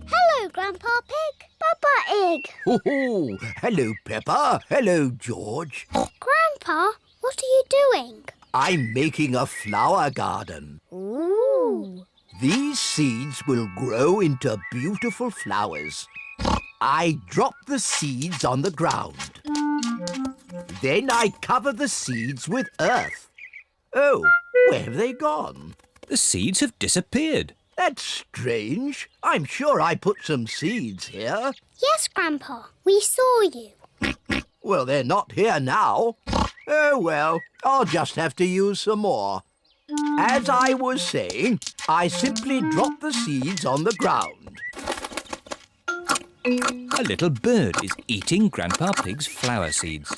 Hello, Grandpa Pig. Peppa Egg. Oh, hello, Peppa. Hello, George. Grandpa, what are you doing? I'm making a flower garden. Ooh. These seeds will grow into beautiful flowers. I drop the seeds on the ground. Then I cover the seeds with earth. Oh, where have they gone? The seeds have disappeared. That's strange. I'm sure I put some seeds here. Yes, Grandpa. We saw you. Well, they're not here now. Oh, well, I'll just have to use some more. As I was saying, I simply drop the seeds on the ground. A little bird is eating Grandpa Pig's flower seeds.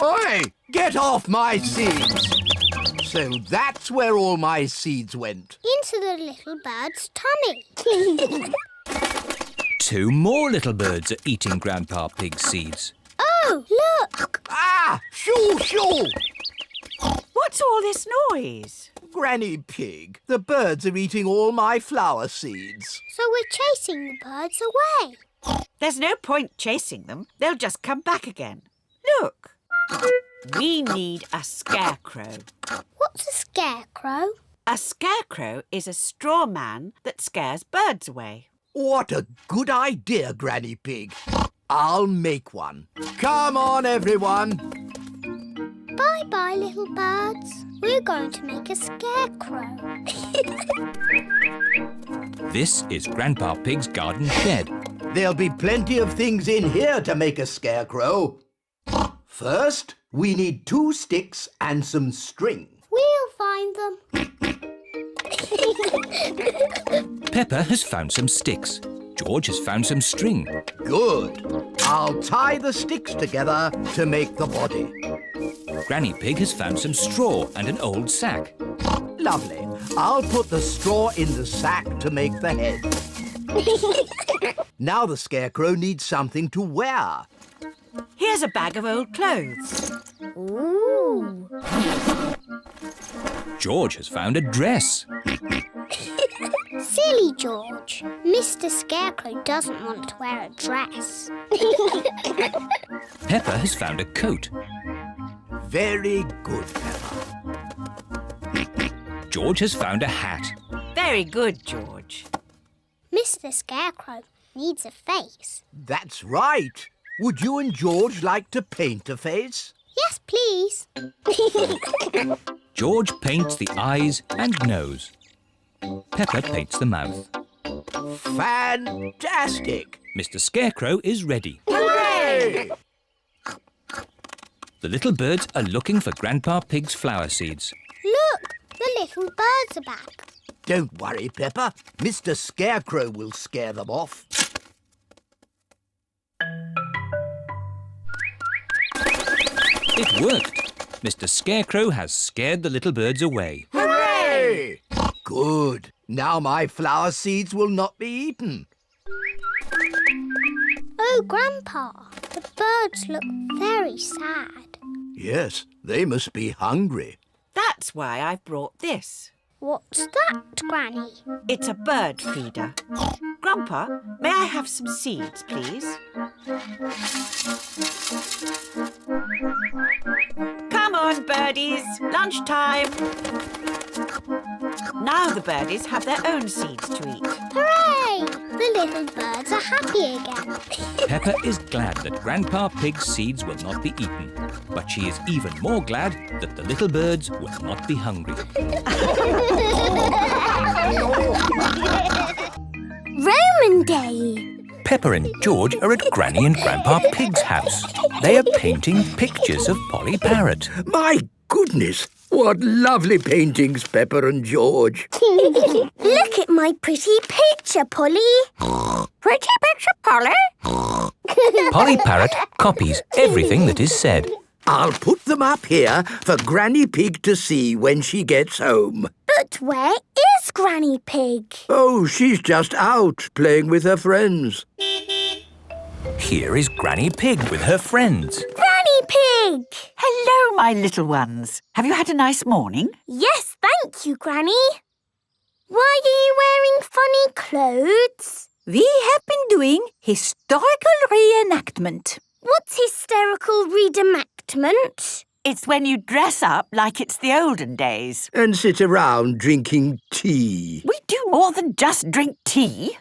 Oi! Get off my seeds! So that's where all my seeds went. Into the little bird's tummy. 2 more little birds are eating Grandpa Pig's seeds. Oh, look! Ah! Shoo, shoo! What's all this noise? Granny Pig, the birds are eating all my flower seeds. So we're chasing the birds away. There's no point chasing them. They'll just come back again. Look. We need a scarecrow. What's a scarecrow? A scarecrow is a straw man that scares birds away. What a good idea, Granny Pig. I'll make one. Come on, everyone. Bye-bye, little birds. We're going to make a scarecrow. This is Grandpa Pig's garden shed. There'll be plenty of things in here to make a scarecrow. First, we need 2 sticks and some string. We'll find them. Peppa has found some sticks. George has found some string. Good. I'll tie the sticks together to make the body. Granny Pig has found some straw and an old sack. Lovely. I'll put the straw in the sack to make the head. Now the scarecrow needs something to wear. Here's a bag of old clothes. Ooh. George has found a dress. Silly George. Mr. Scarecrow doesn't want to wear a dress. Peppa has found a coat. Very good, Peppa. George has found a hat. Very good, George. Mr. Scarecrow needs a face. That's right. Would you and George like to paint a face? Yes, please. George paints the eyes and nose. Peppa paints the mouth. Fantastic! Mr. Scarecrow is ready. Hooray! The little birds are looking for Grandpa Pig's flower seeds. Look, the little birds are back. Don't worry, Peppa. Mr. Scarecrow will scare them off. It worked. Mr. Scarecrow has scared the little birds away. Hooray! Good. Now my flower seeds will not be eaten. Oh, Grandpa, the birds look very sad. Yes, they must be hungry. That's why I've brought this. What's that, Granny? It's a bird feeder. Grandpa, may I have some seeds, please? Come on, birdies. Lunchtime. Now the birdies have their own seeds to eat. Hooray! The little birds are happy again. Peppa is glad that Grandpa Pig's seeds will not be eaten. But she is even more glad that the little birds will not be hungry. Roman Day. Peppa and George are at Granny and Grandpa Pig's house. They are painting pictures of Polly Parrot. My goodness, what lovely paintings, Peppa and George. Look at my pretty picture, Polly. Pretty picture, Polly. Polly Parrot copies everything that is said. I'll put them up here for Granny Pig to see when she gets home. But where is Granny Pig? Oh, she's just out playing with her friends. Here is Granny Pig with her friends. Granny Pig! Hello, my little ones. Have you had a nice morning? Yes, thank you, Granny. Why are you wearing funny clothes? We have been doing historical reenactment. What's hysterical reenactment? It's when you dress up like it's the olden days. And sit around drinking tea. We do more than just drink tea.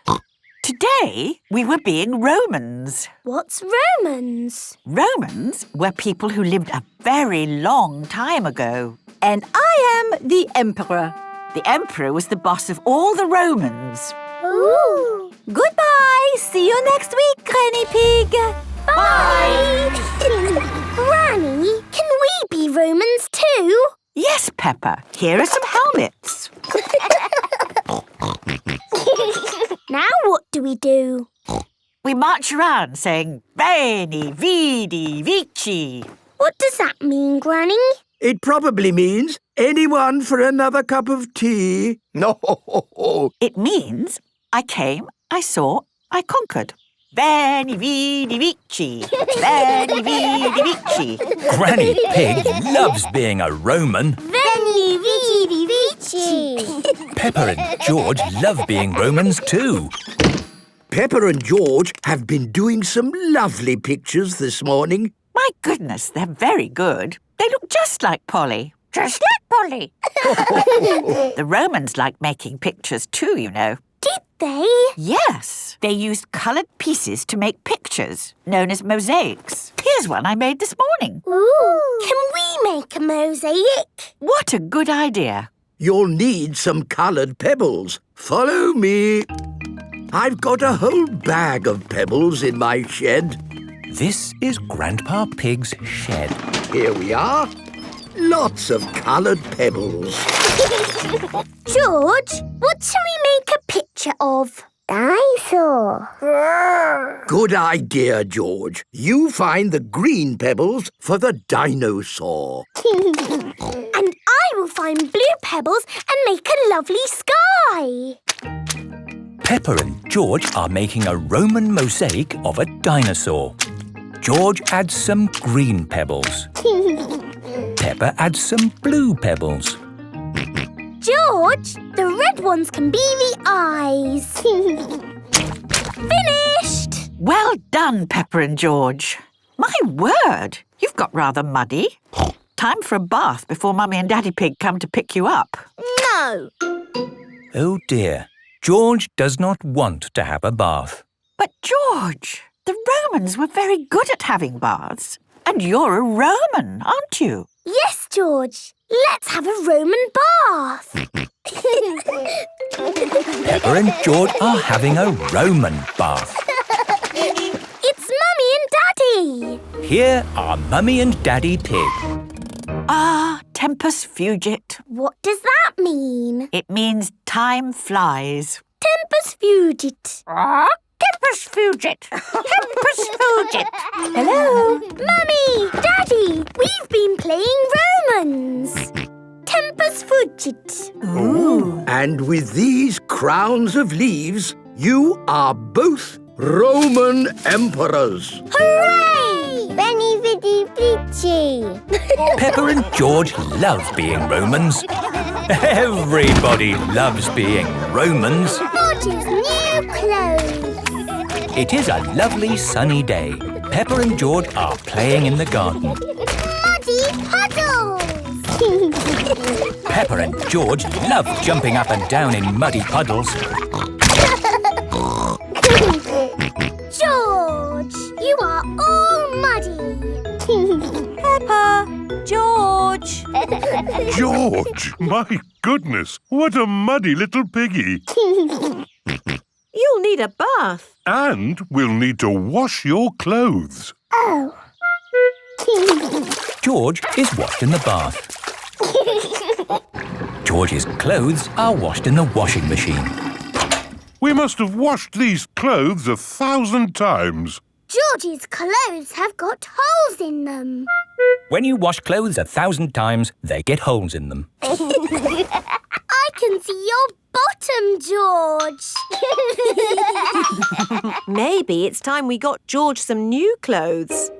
Today, we were being Romans. What's Romans? Romans were people who lived a very long time ago. And I am the Emperor. The Emperor was the boss of all the Romans. Ooh! Goodbye! See you next week, Granny Pig! Bye! Granny, can we be Romans too? Yes, Peppa. Here are some helmets. Now what do we do? We march around saying, Veni, Vidi, Vici. What does that mean, Granny? It probably means anyone for another cup of tea. No. It means I came, I saw, I conquered. Veni, Vidi, Vici. Veni, Vidi, Vici. Granny Pig loves being a Roman. Veni, vidi, vici. Peppa and George love being Romans too. Peppa and George have been doing some lovely pictures this morning. My goodness, they're very good. They look just like Polly. Just like Polly. The Romans liked making pictures too, you know. Did they? Yes. They used coloured pieces to make pictures, known as mosaics. Here's one I made this morning. Ooh! Can we make a mosaic? What a good idea. You'll need some coloured pebbles. Follow me. I've got a whole bag of pebbles in my shed. This is Grandpa Pig's shed. Here we are. Lots of coloured pebbles. George, what shall we make a picture of? Dinosaur. Good idea, George. You find the green pebbles for the dinosaur. And I will find blue pebbles and make a lovely sky. Peppa and George are making a Roman mosaic of a dinosaur. George adds some green pebbles. Peppa adds some blue pebbles. George, the red ones can be the eyes. Finished! Well done, Peppa and George. My word, you've got rather muddy. Time for a bath before Mummy and Daddy Pig come to pick you up. No. Oh dear, George does not want to have a bath. But George, the Romans were very good at having baths. And you're a Roman, aren't you? Yes, George. Let's have a Roman bath. Peppa and George are having a Roman bath. It's Mummy and Daddy. Here are Mummy and Daddy Pig. Ah, tempus fugit. What does that mean? It means time flies. Tempus fugit. Tempus fugit. Tempus fugit. Hello? Mummy, Daddy, we've been playing Romans. Tempus fugit. Ooh. And with these crowns of leaves, you are both Roman emperors. Hooray! Veni, vidi, vici. Peppa and George love being Romans. Everybody loves being Romans. George's new clothes. It is a lovely sunny day. Peppa and George are playing in the garden. Muddy puddles. Peppa and George love jumping up and down in muddy puddles. George, you are all muddy. Peppa, George. George, my goodness, what a muddy little piggy. You'll need a bath. And we'll need to wash your clothes. Oh. George is washed in the bath. George's clothes are washed in the washing machine. We must have washed these clothes 1,000 times. George's clothes have got holes in them. When you wash clothes 1,000 times, they get holes in them. I can see your bottom, George. Maybe it's time we got George some new clothes.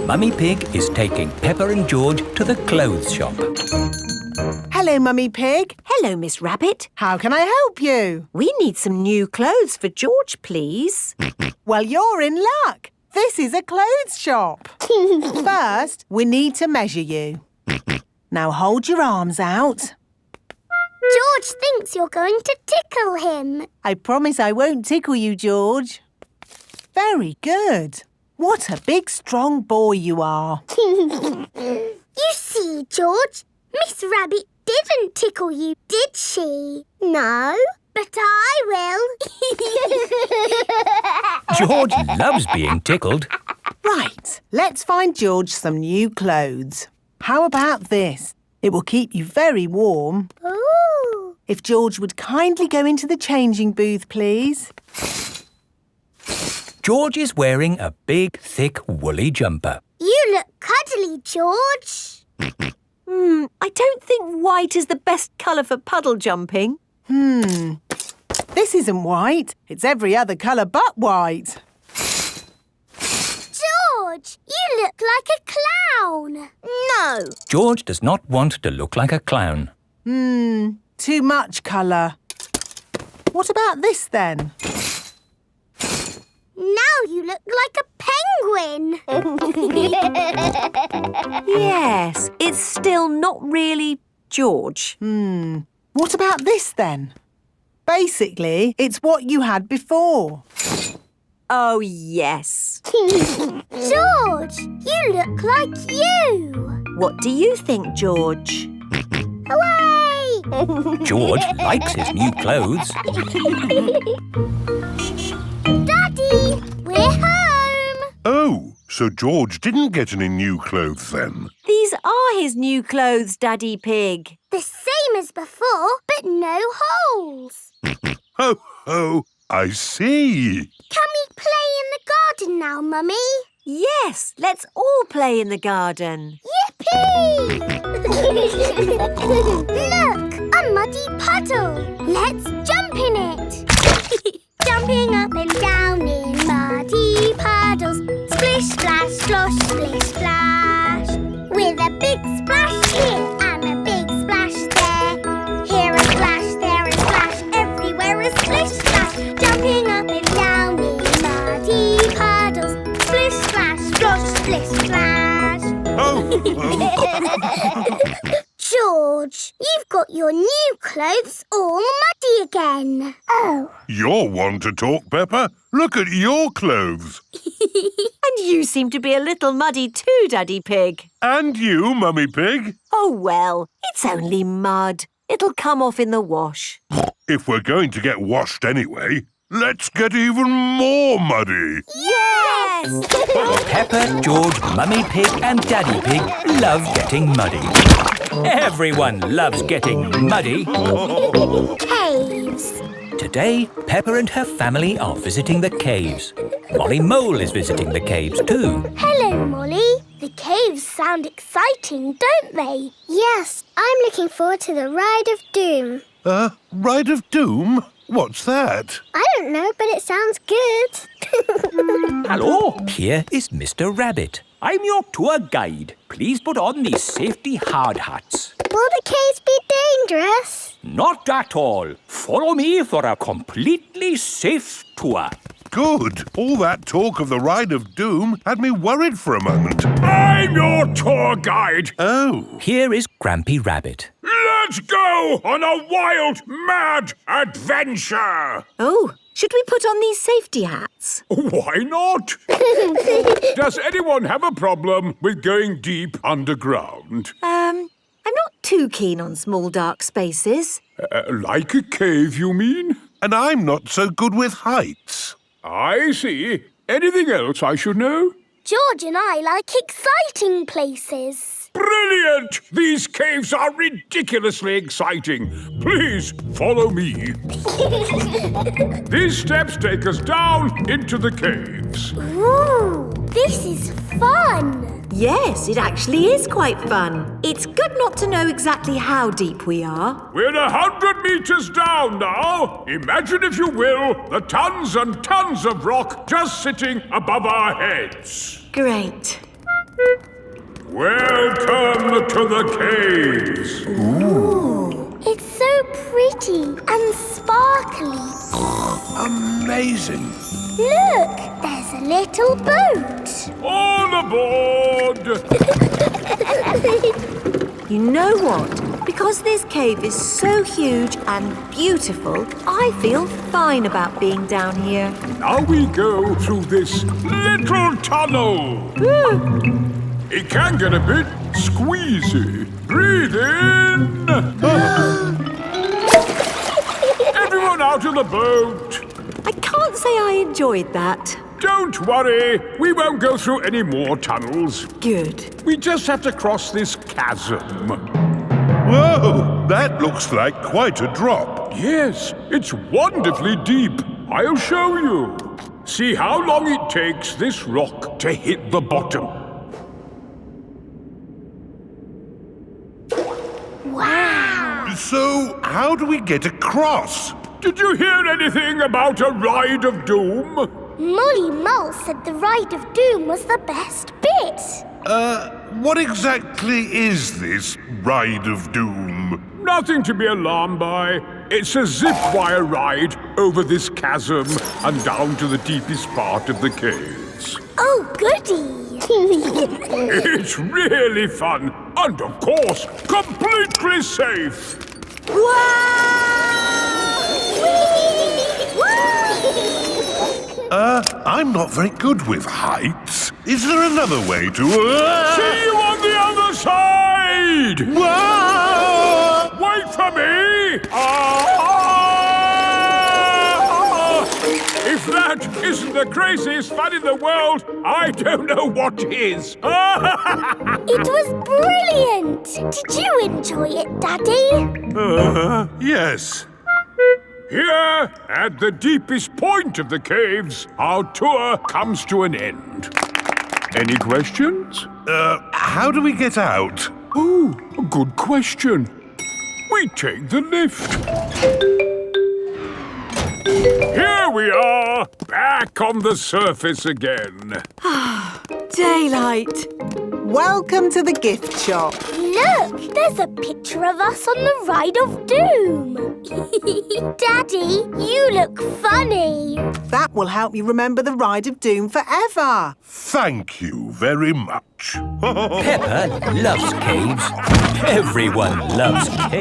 Mummy Pig is taking Peppa and George to the clothes shop. Hello, Mummy Pig. Hello, Miss Rabbit. How can I help you? We need some new clothes for George, please. Well, you're in luck. This is a clothes shop. First, we need to measure you. Now hold your arms out. George thinks you're going to tickle him. I promise I won't tickle you, George. Very good. What a big, strong boy you are. You see, George, Miss Rabbit didn't tickle you, did she? No, but I will. George loves being tickled. Right, let's find George some new clothes. How about this? It will keep you very warm. Ooh. If George would kindly go into the changing booth, please. George is wearing a big, thick, woolly jumper. You look cuddly, George. I don't think white is the best colour for puddle jumping. This isn't white. It's every other colour but white. George, you look like a clown. No. George does not want to look like a clown. Too much colour. What about this then? Now you look like a penguin. Yes, it's still not really George. What about this then? Basically, it's what you had before. Oh, yes. George, you look like you. What do you think, George? Hooray! George likes his new clothes. Daddy, we're home. Oh, so George didn't get any new clothes then? These are his new clothes, Daddy Pig. The same as before, but no holes. Ho, ho, I see. Can we play in the garden now, Mummy? Yes, let's all play in the garden. Yippee! Look, a muddy puddle. Let's jump in it. Jumping up and down in muddy puddles. Splish, splash, slosh, splish, splash. With a big splash here and a big splash there. Here a splash, there a splash, everywhere a splish, splash. Jumping up and down in muddy puddles. Splish, splash, slosh, splish, splash. Oh, George, you've got your new clothes all muddy again. Oh. You're one to talk, Peppa. Look at your clothes. And you seem to be a little muddy too, Daddy Pig. And you, Mummy Pig. Oh, well, it's only mud. It'll come off in the wash. If we're going to get washed anyway, let's get even more muddy. Yes! Peppa, George, Mummy Pig and Daddy Pig love getting muddy. Everyone loves getting muddy. Caves. Today, Peppa and her family are visiting the caves. Molly Mole is visiting the caves too. Hello, Molly. The caves sound exciting, don't they? Yes, I'm looking forward to the Ride of Doom. Ride of Doom? What's that? I don't know, but it sounds good. Hello, here is Mr. Rabbit. I'm your tour guide. Please put on these safety hard hats. Will the caves be dangerous? Not at all. Follow me for a completely safe tour. Good. All that talk of the Ride of Doom had me worried for a moment. I'm your tour guide. Oh. Here is Grampy Rabbit. Let's go on a wild, mad adventure. Oh, should we put on these safety hats? Why not? Does anyone have a problem with going deep underground? I'm not too keen on small dark spaces. Like a cave, you mean? and I'm not so good with heights. I see. Anything else I should know? George and I like exciting places. Brilliant! These caves are ridiculously exciting. Please follow me. These steps take us down into the caves. Ooh, this is fun. Yes, it actually is quite fun. It's good not to know exactly how deep we are. We're 100 meters down now. Imagine, if you will, the tons and tons of rock just sitting above our heads. Great. Welcome to the caves. Ooh, it's so pretty and sparkly. Amazing. Look, there's a little boat. All aboard! You know what? Because this cave is so huge and beautiful, I feel fine about being down here. Now we go through this little tunnel. It can get a bit squeezy. Breathe in. Everyone out of the boat. I can't say I enjoyed that. Don't worry. We won't go through any more tunnels. Good. We just have to cross this chasm. Whoa, that looks like quite a drop. Yes, it's wonderfully deep. I'll show you. See how long it takes this rock to hit the bottom. Wow. So, how do we get across? Did you hear anything about a ride of doom? Molly Mull said the ride of doom was the best bit. What exactly is this ride of doom? Nothing to be alarmed by. It's a zip wire ride over this chasm and down to the deepest part of the caves. Oh, goody. It's really fun and, of course, completely safe. I'm not very good with heights. Is there another way to... See you on the other side! Wait for me! If that isn't the craziest fun in the world, I don't know what is. It was brilliant. Did you enjoy it, Daddy? Yes. Here, at the deepest point of the caves, our tour comes to an end. Any questions? How do we get out? Oh, a good question. We take the lift. Here we are, back on the surface again. Daylight. Welcome to the gift shop. Look, there's a picture of us on the ride of doom. Daddy, you look funny. That will help you remember the ride of doom forever. Thank you very much. Peppa loves caves. Everyone loves caves.